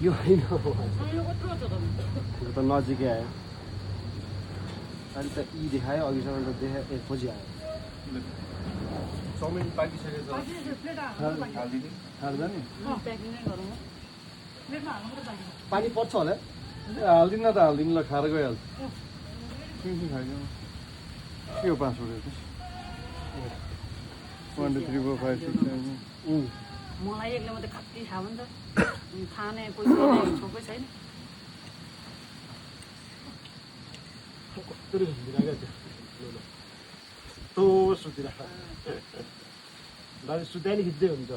यो होइन यो कत्रो छ त यो त नजिकै आयो अहिले त यी देखायो अघिसम्म त देखायो पछि आयो चाउमिन पाकिसकेछ हाल्दैन नि प्याकिङ नै गरौँ पानी पर्छ होला हाल्दिनँ त हाल्दिनँ ल खाएर गइहाल्छ के खाइदिउँ के हो 5 रुपियाँ 1 2 3 4 5 6 7 मलाई एकले मात्रै कति थाहा हुन्छ खाने कोही छैन छोकै छैन कत्रो घुमिरहेको छ तो सुतिरहेको दाइले सुत्या नि खिच्दै हुन्छ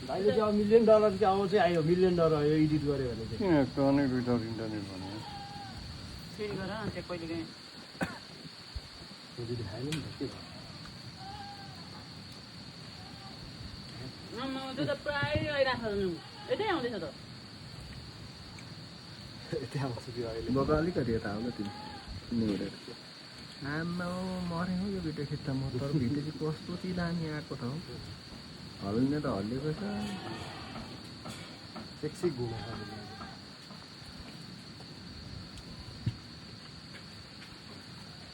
दाइले चाहिँ अब $1 मिलियन चाहिँ अब चाहिँ आयो $1 मिलियन आयो एडिट गऱ्यो भने चाहिँ किन कनै विदाउट इन्टरनेट भन्यो फेरि गर न त्यो कहिले काहीँ दिदी खाएन नि त के आम्मा त्यो त प्रायः आइरहेको छ यतै आउँदैछ त त्यहाँ आउँछ त्यो अहिले बग अलिकति यता आउन तिमी निहुरेर आम्मा मरे हो यो भिडियो खिच्दा म तर भिडियो चाहिँ कस्तो चाहिँ दामी आएको छ हौ हल्ने त हल्लिएको छ सेक्सी घुमा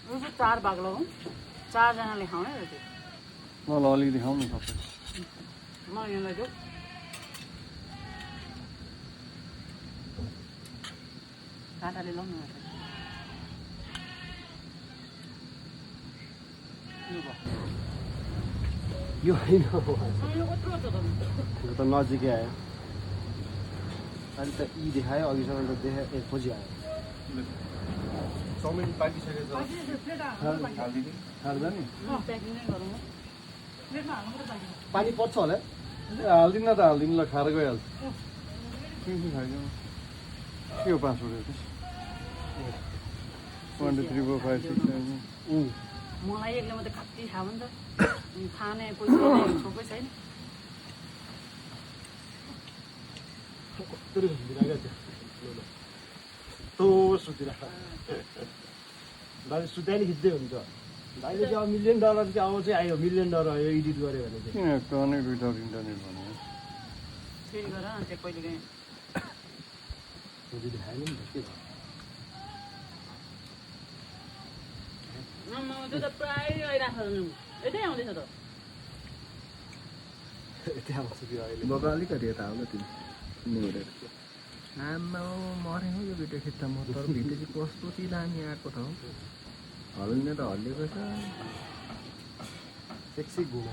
यो चाहिँ 4 भाग लगाउँ 4 जनाले खाउने र त्यो मलाई अलिकति खाउँ न तपाईँ म यहाँलाई देऊ काँटाले लाउनु न यो होइन यो कत्रो छ त यो त नजिकै आयो अहिले त यी देखायो अघिसम्म त देखायो पछि आयो चाउमिन पाकिसकेछ हाल्दिने हाल्दैन नि प्याकिङ नै गरौँ पानी पर्छ होला हाल्दिनँ त हाल्दिनँ ल खाएर गइहाल्छ के खाइदिउँ के हो 5 रुपियाँ 1 2 3 4 5 6 7 मलाई एकले मात्रै कति थाहा हुन्छ खाने कोही छैन छोकै छैन कत्रो घुमिरहेको छ तो सुतिरहेको दाइले सुत्या नि खिच्दै हुन्छ दाइले चाहिँ अब $1 मिलियन चाहिँ अब चाहिँ आयो $1 मिलियन आयो एडिट गऱ्यो भने चाहिँ किन कनै विदाउट इन्टरनेट भन्यो फेरि गर न त्यो कहिले काहीँ दिदी खाएन नि त के आम्मा त्यो त प्रायः आइरहेको छ यतै आउँदैछ त त्यहाँ आउँछ त्यो अहिले बग अलिकति यता आउन तिमी निहुरेर आम्मा मरे हो यो भिडियो खिच्दा म तर भिडियो चाहिँ कस्तो चाहिँ दामी आएको छ हौ हल्ने त हल्लिएको छ सेक्सी घुमा